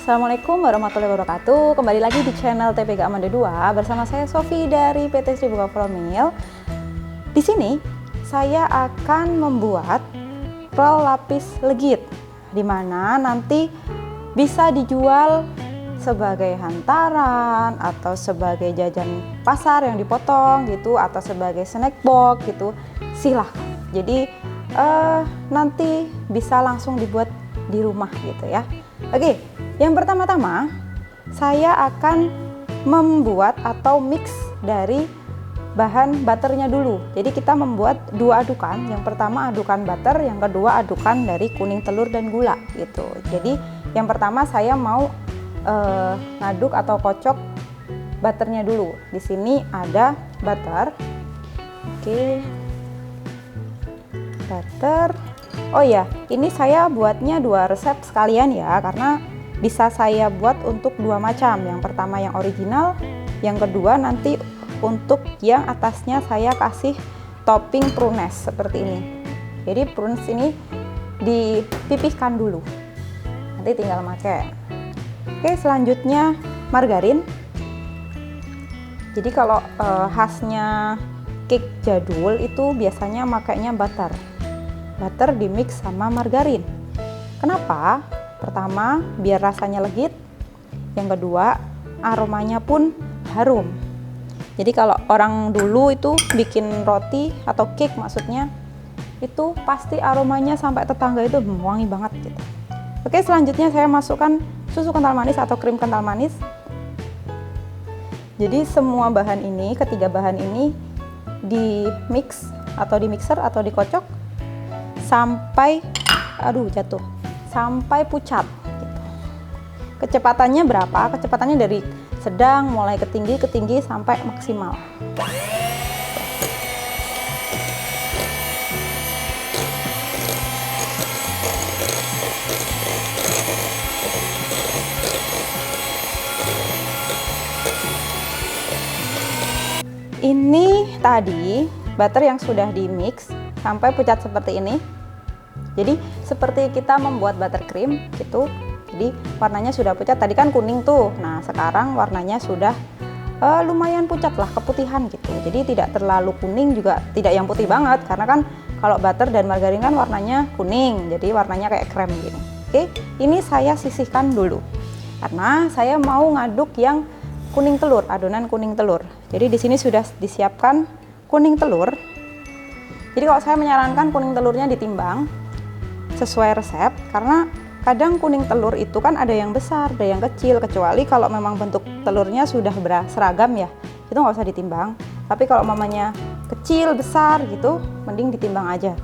Assalamualaikum warahmatullahi wabarakatuh. Kembali lagi di channel TPG Amanda 2 bersama saya Sofi dari PT Sribuka Flour Mill. Di sini saya akan membuat roll lapis legit, di mana nanti bisa dijual sebagai hantaran atau sebagai jajan pasar yang dipotong gitu, atau sebagai snack box gitu. Silahkan. Jadi nanti bisa langsung dibuat di rumah gitu ya. Oke, yang pertama-tama saya akan membuat atau mix dari bahan butternya dulu. Jadi kita membuat dua adukan. Yang pertama adukan butter, yang kedua adukan dari kuning telur dan gula gitu. Jadi yang pertama saya mau ngaduk atau kocok butternya dulu. Di sini ada butter. Oke, butter. Oh ya, ini saya buatnya dua resep sekalian ya, karena bisa saya buat untuk dua macam. Yang pertama yang original, yang kedua nanti untuk yang atasnya saya kasih topping prunes seperti ini. Jadi prunes ini dipipihkan dulu, nanti tinggal pakai. Oke, selanjutnya margarin. Jadi kalau khasnya cake jadul itu biasanya makainya butter di mix sama margarin. Kenapa? Pertama, biar rasanya legit. Yang kedua, aromanya pun harum. Jadi kalau orang dulu itu bikin roti atau cake maksudnya, itu pasti aromanya sampai tetangga itu wangi banget gitu. Oke, selanjutnya saya masukkan susu kental manis atau krim kental manis. Jadi semua bahan ini, ketiga bahan ini di mix atau di mixer atau dikocok sampai sampai pucat gitu. Kecepatannya berapa? Kecepatannya dari sedang mulai ke tinggi sampai maksimal. Ini tadi butter yang sudah di mix sampai pucat seperti ini. Jadi seperti kita membuat buttercream gitu. Jadi warnanya sudah pucat, tadi kan kuning tuh. Nah sekarang warnanya sudah lumayan pucat lah, keputihan gitu. Jadi tidak terlalu kuning juga tidak yang putih banget, karena kan kalau butter dan margarin kan warnanya kuning, jadi warnanya kayak krem gini. Oke, ini saya sisihkan dulu karena saya mau ngaduk yang kuning telur, adonan kuning telur. Jadi di sini sudah disiapkan kuning telur. Jadi kalau saya menyarankan kuning telurnya ditimbang sesuai resep, karena kadang kuning telur itu kan ada yang besar, ada yang kecil, kecuali kalau memang bentuk telurnya sudah seragam ya, itu nggak usah ditimbang. Tapi kalau mamanya kecil, besar gitu, mending ditimbang aja,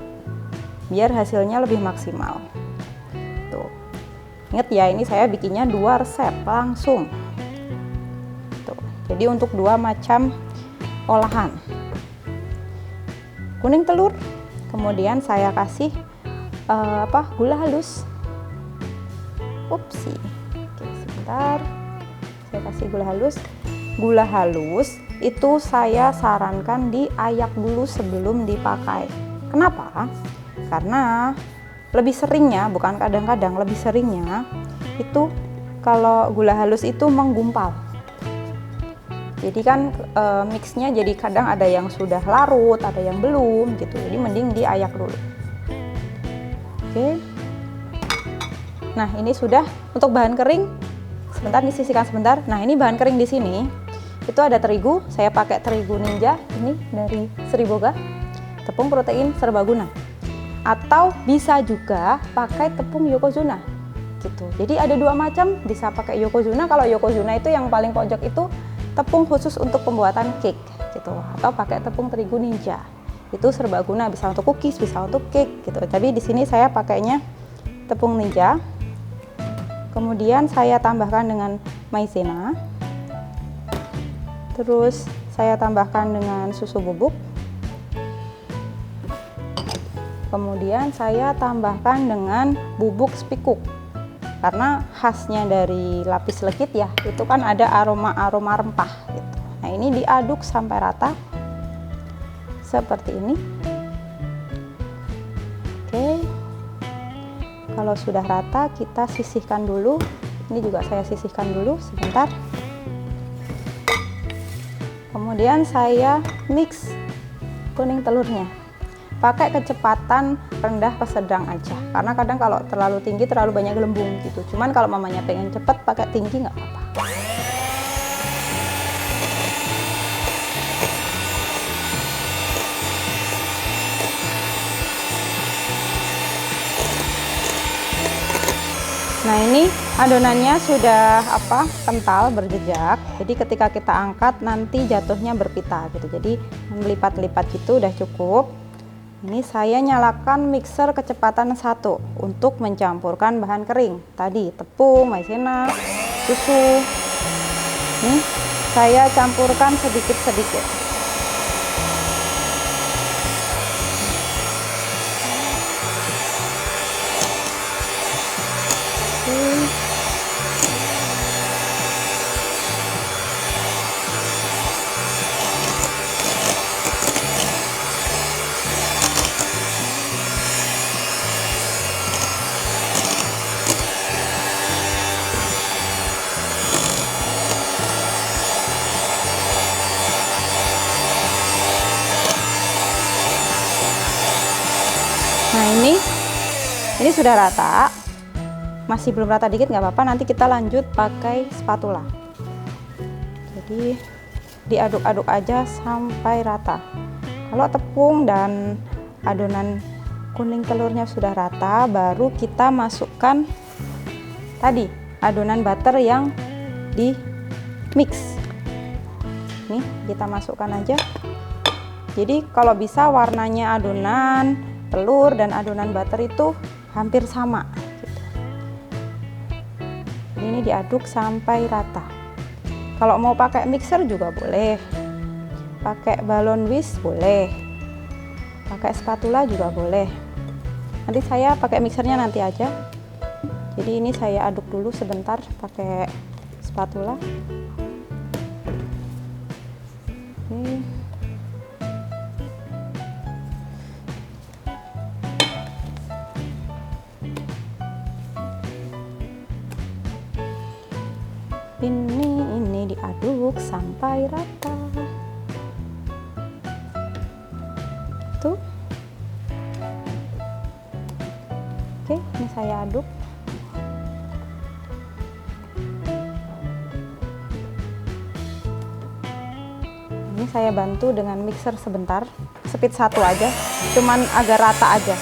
biar hasilnya lebih maksimal. Tuh, ingat ya, ini saya bikinnya dua resep langsung. Tuh, jadi untuk dua macam olahan. Kuning telur, kemudian saya kasih gula halus. Upsi. Oke, sebentar. Saya kasih gula halus. Gula halus itu saya sarankan diayak dulu sebelum dipakai. Kenapa? Karena lebih seringnya, bukan kadang-kadang, lebih seringnya itu kalau gula halus itu menggumpal. Jadi kan mixnya jadi kadang ada yang sudah larut, ada yang belum gitu. Jadi mending diayak dulu. Oke. Nah, ini sudah untuk bahan kering. Sebentar, disisihkan sebentar. Nah, ini bahan kering di sini. Itu ada terigu, saya pakai terigu Ninja ini dari Sriboga. Tepung protein serbaguna. Atau bisa juga pakai tepung Yokozuna. Gitu. Jadi ada dua macam, bisa pakai Yokozuna. Kalau Yokozuna itu yang paling pojok itu tepung khusus untuk pembuatan cake gitu. Atau pakai tepung terigu Ninja. Itu serbaguna, bisa untuk cookies, bisa untuk cake gitu. Tapi di sini saya pakainya tepung Ninja. Kemudian saya tambahkan dengan maizena. Terus saya tambahkan dengan susu bubuk. Kemudian saya tambahkan dengan bubuk spikuk. Karena khasnya dari lapis legit ya, itu kan ada aroma-aroma rempah gitu. Nah, ini diaduk sampai rata. Seperti ini. Oke. Kalau sudah rata, kita sisihkan dulu Ini juga saya sisihkan dulu sebentar. Kemudian saya mix kuning telurnya. Pakai kecepatan rendah ke sedang aja, karena kadang kalau terlalu tinggi terlalu banyak gelembung gitu. Cuman kalau mamanya pengen cepet pakai tinggi nggak apa-apa. Nah, ini adonannya sudah kental berjejak. Jadi ketika kita angkat nanti jatuhnya berpita gitu. Jadi melipat-lipat gitu udah cukup. Ini saya nyalakan mixer kecepatan 1 untuk mencampurkan bahan kering. Tadi tepung, maizena, susu. Nih, saya campurkan sedikit-sedikit. Nah, ini sudah rata. Masih belum rata dikit nggak apa-apa, nanti kita lanjut pakai spatula. Jadi diaduk-aduk aja sampai rata. Kalau tepung dan adonan kuning telurnya sudah rata, baru kita masukkan tadi adonan butter yang di mix. Nih, kita masukkan aja. Jadi kalau bisa warnanya adonan telur dan adonan butter itu hampir sama gitu. Ini diaduk sampai rata. Kalau mau pakai mixer juga boleh, pakai balon whisk boleh, pakai spatula juga boleh. Nanti saya pakai mixernya nanti aja. Jadi ini saya aduk dulu sebentar pakai spatula. Oke. Ini diaduk sampai rata. Tuh. Oke, ini saya aduk. Ini saya bantu dengan mixer sebentar, speed 1 aja, cuman agak rata aja.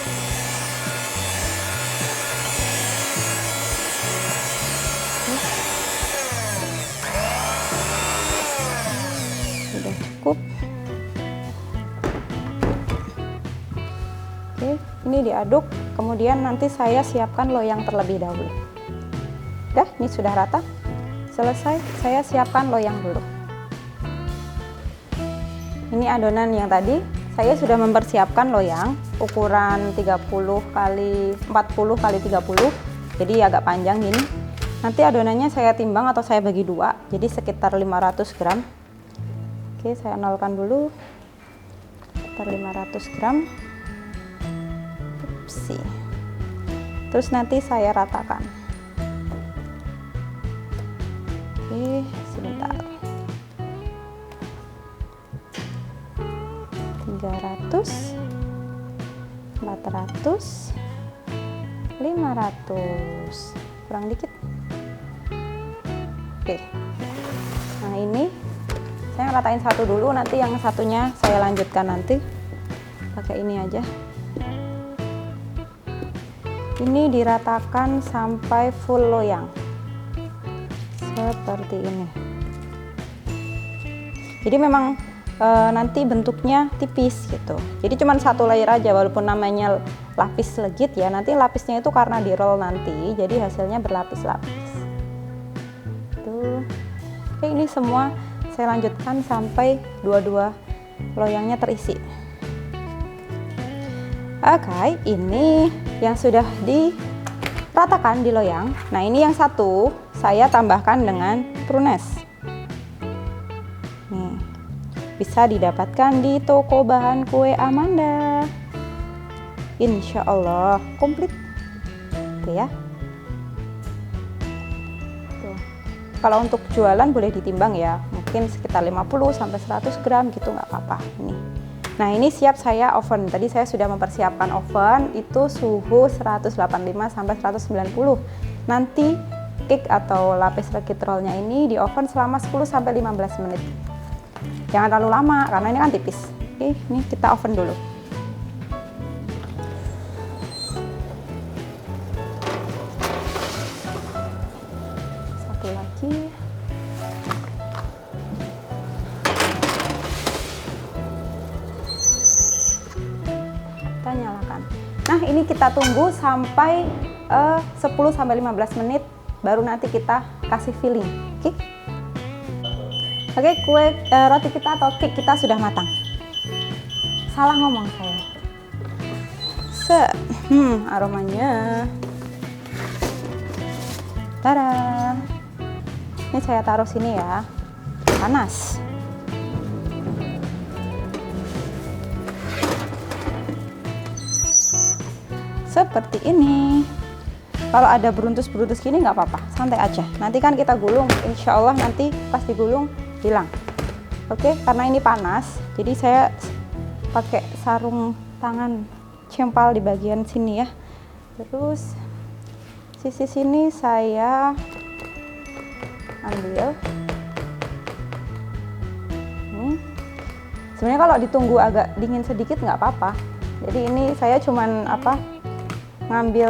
Sudah cukup. Oke, ini diaduk, kemudian nanti saya siapkan loyang terlebih dahulu. Udah, ini sudah rata. Selesai, saya siapkan loyang dulu. Ini adonan yang tadi saya sudah mempersiapkan loyang ukuran 30 kali 40 kali 30, jadi agak panjang gini. Nanti adonannya saya timbang atau saya bagi 2, jadi sekitar 500 gram. Oke, saya nolkan dulu. Sekitar 500 gram. Upsi. Terus nanti saya ratakan. Oke, sebentar. 300, 400, 500, kurang dikit. Oke, nah ini saya ratain satu dulu, nanti yang satunya saya lanjutkan nanti pakai ini aja. Ini diratakan sampai full loyang seperti ini. Jadi memang nanti bentuknya tipis gitu, jadi cuman satu layer aja, walaupun namanya lapis legit ya, nanti lapisnya itu karena di roll nanti jadi hasilnya berlapis-lapis tuh. Oke, ini semua saya lanjutkan sampai dua-dua loyangnya terisi. Oke, ini yang sudah diratakan di loyang. Nah, ini yang satu saya tambahkan dengan prunes. Nih, bisa didapatkan di toko bahan kue Amanda. Insya Allah komplit tuh ya. Kalau untuk jualan boleh ditimbang ya, mungkin sekitar 50 sampai 100 gram gitu, nggak apa-apa ini. Nah, ini siap saya oven. Tadi saya sudah mempersiapkan oven, itu suhu 185 sampai 190. Nanti cake atau lapis legit rollnya ini di oven selama 10 sampai 15 menit. Jangan terlalu lama karena ini kan tipis. Oke, ini kita oven dulu. Satu lagi. Kita nyalakan. Nah, ini kita tunggu sampai 10 sampai 15 menit baru nanti kita kasih filling. Oke. Oke, roti kita atau cake kita sudah matang. Salah ngomong saya. Aromanya. Tada. Ini saya taruh sini ya. Panas. Seperti ini. Kalau ada beruntus-beruntus gini nggak apa-apa, santai aja. Nanti kan kita gulung, insya Allah nanti pas digulung hilang. Oke, karena ini panas, jadi saya pakai sarung tangan cempal di bagian sini ya. Terus sisi sini saya ambil. Sebenarnya kalau ditunggu agak dingin sedikit nggak apa-apa. Jadi ini saya cuman ngambil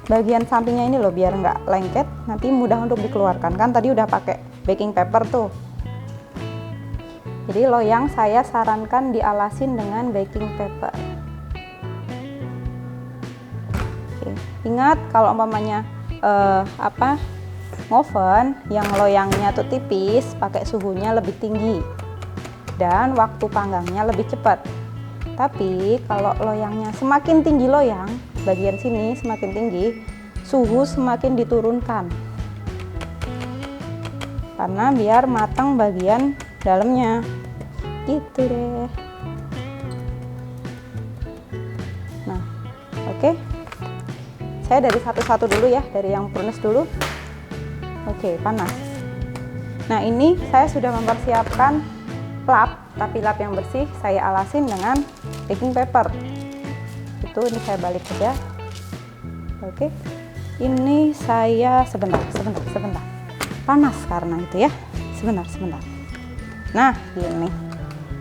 bagian sampingnya ini loh biar nggak lengket, nanti mudah untuk dikeluarkan. Kan tadi udah pakai baking paper tuh. Jadi loyang saya sarankan dialasin dengan baking paper. Oke. Ingat kalau umpamanya ngoven yang loyangnya tuh tipis, pakai suhunya lebih tinggi dan waktu panggangnya lebih cepat. Tapi kalau loyangnya semakin tinggi loyang, bagian sini semakin tinggi, suhu semakin diturunkan. Karena biar matang bagian dalamnya. Gitu deh. Nah, oke. Saya dari satu-satu dulu ya, dari yang furnace dulu. Oke, panas. Nah, ini saya sudah mempersiapkan lap, tapi lap yang bersih saya alasin dengan baking paper. Ini saya balik aja. Oke, ini saya sebentar. Panas karena itu ya. Sebentar. Nah,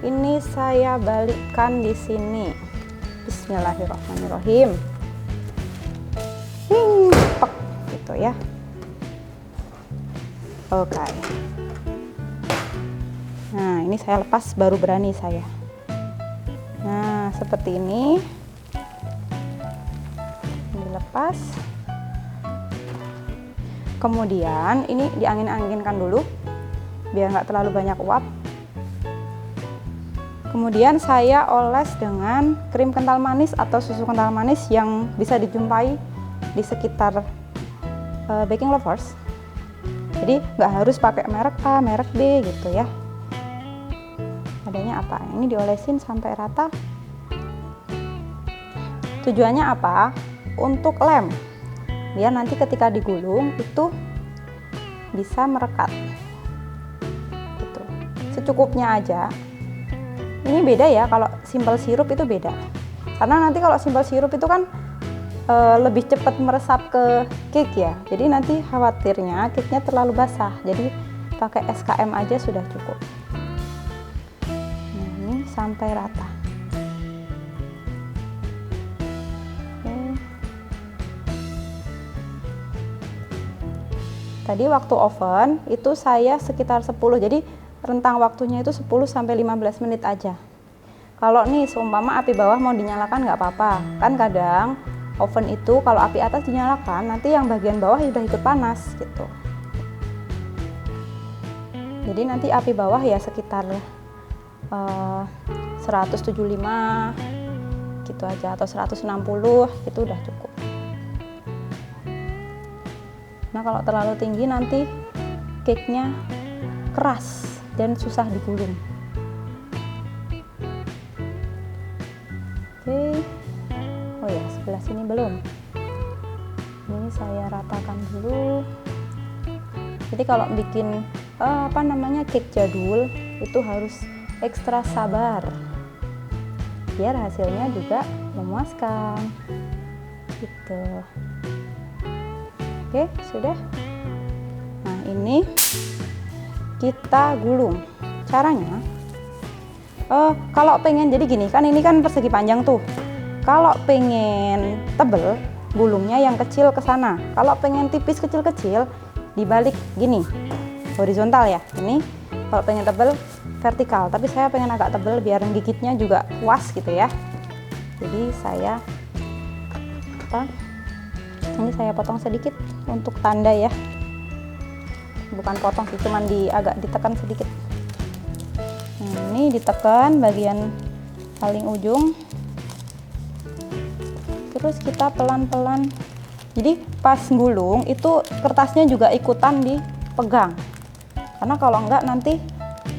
ini saya balikkan di sini. Bismillahirrahmanirrahim. Gitu ya. Oke. Nah, ini saya lepas baru berani saya. Nah, seperti ini. Lepas, kemudian ini diangin-anginkan dulu biar nggak terlalu banyak uap. Kemudian saya oles dengan krim kental manis atau susu kental manis yang bisa dijumpai di sekitar baking lovers. Jadi nggak harus pakai merek A, merek B gitu ya. Adanya apa? Ini diolesin sampai rata. Tujuannya apa? Untuk lem, biar nanti ketika digulung itu bisa merekat gitu. Secukupnya aja. Ini beda ya, kalau simple sirup itu beda, karena nanti kalau simple sirup itu kan lebih cepat meresap ke cake ya, jadi nanti khawatirnya cake-nya terlalu basah, jadi pakai SKM aja sudah cukup. Nah, ini sampai rata. Tadi waktu oven itu saya sekitar 10, jadi rentang waktunya itu 10 sampai 15 menit aja. Kalau nih seumpama api bawah mau dinyalakan nggak apa-apa. Kan kadang oven itu kalau api atas dinyalakan nanti yang bagian bawah sudah ikut panas gitu. Jadi nanti api bawah ya sekitar 175 gitu aja atau 160 itu udah cukup. Nah, kalau terlalu tinggi nanti cake-nya keras dan susah digulung. Oke. Oh ya, sebelah sini belum. Ini saya ratakan dulu. Jadi kalau bikin cake jadul itu harus ekstra sabar biar hasilnya juga memuaskan gitu. Oke, sudah. Nah, ini kita gulung. Caranya kalau pengen, jadi gini kan, ini kan persegi panjang tuh. Kalau pengen tebel, gulungnya yang kecil ke sana. Kalau pengen tipis kecil-kecil, dibalik gini, horizontal ya. Ini kalau pengen tebel vertikal, tapi saya pengen agak tebel biar gigitnya juga puas gitu ya. Jadi saya ini saya potong sedikit untuk tanda ya. Bukan potong sih, cuman agak ditekan sedikit. Nah, ini ditekan bagian paling ujung. Terus kita pelan-pelan. Jadi pas gulung itu kertasnya juga ikutan dipegang. Karena kalau enggak nanti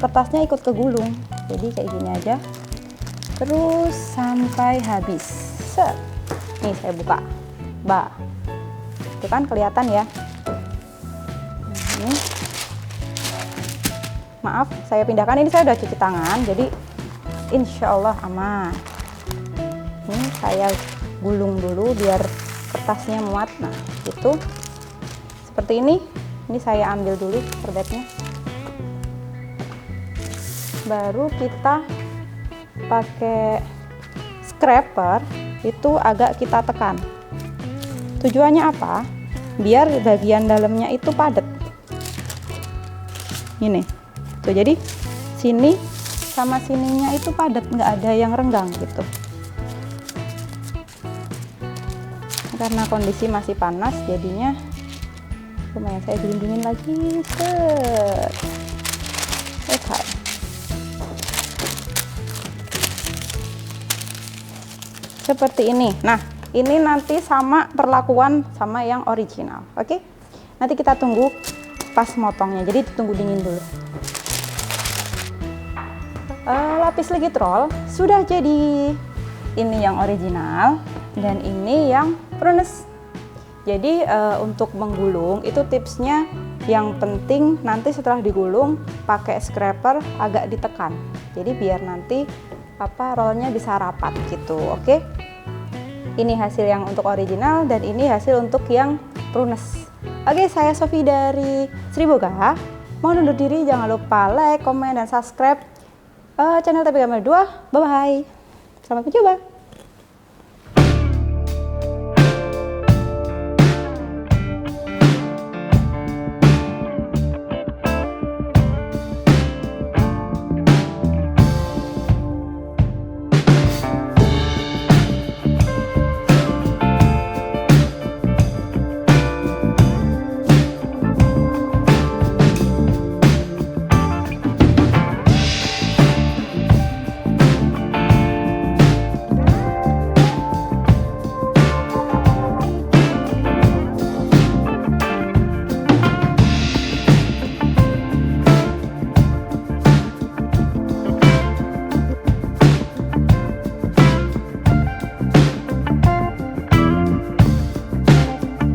kertasnya ikut kegulung. Jadi kayak gini aja. Terus sampai habis. Set. Nih saya buka. Itu kan kelihatan ya. Ini. Maaf, saya pindahkan. Ini saya udah cuci tangan, jadi insya Allah aman. Ini saya gulung dulu biar kertasnya muat. Nah, itu seperti ini. Ini saya ambil dulu serbetnya. Baru kita pakai scraper itu agak kita tekan. Tujuannya apa? Biar bagian dalamnya itu padat. Ini tuh, jadi sini sama sininya itu padat, nggak ada yang renggang gitu. Karena kondisi masih panas, jadinya lumayan saya dingin lagi. Oke. Seperti ini. Nah, ini nanti sama perlakuan sama yang original. Oke? Nanti kita tunggu pas motongnya. Jadi tunggu dingin dulu. Lapis legit roll sudah jadi. Ini yang original dan ini yang prunus. Jadi untuk menggulung itu tipsnya, yang penting nanti setelah digulung pakai scraper agak ditekan. Jadi biar nanti rollnya bisa rapat gitu. Oke? Ini hasil yang untuk original dan ini hasil untuk yang prunus. Oke, saya Sofi dari Sri Boga. Mohon undur diri, jangan lupa like, komen, dan subscribe channel Tapi Gambar 2. Bye bye. Selamat mencoba.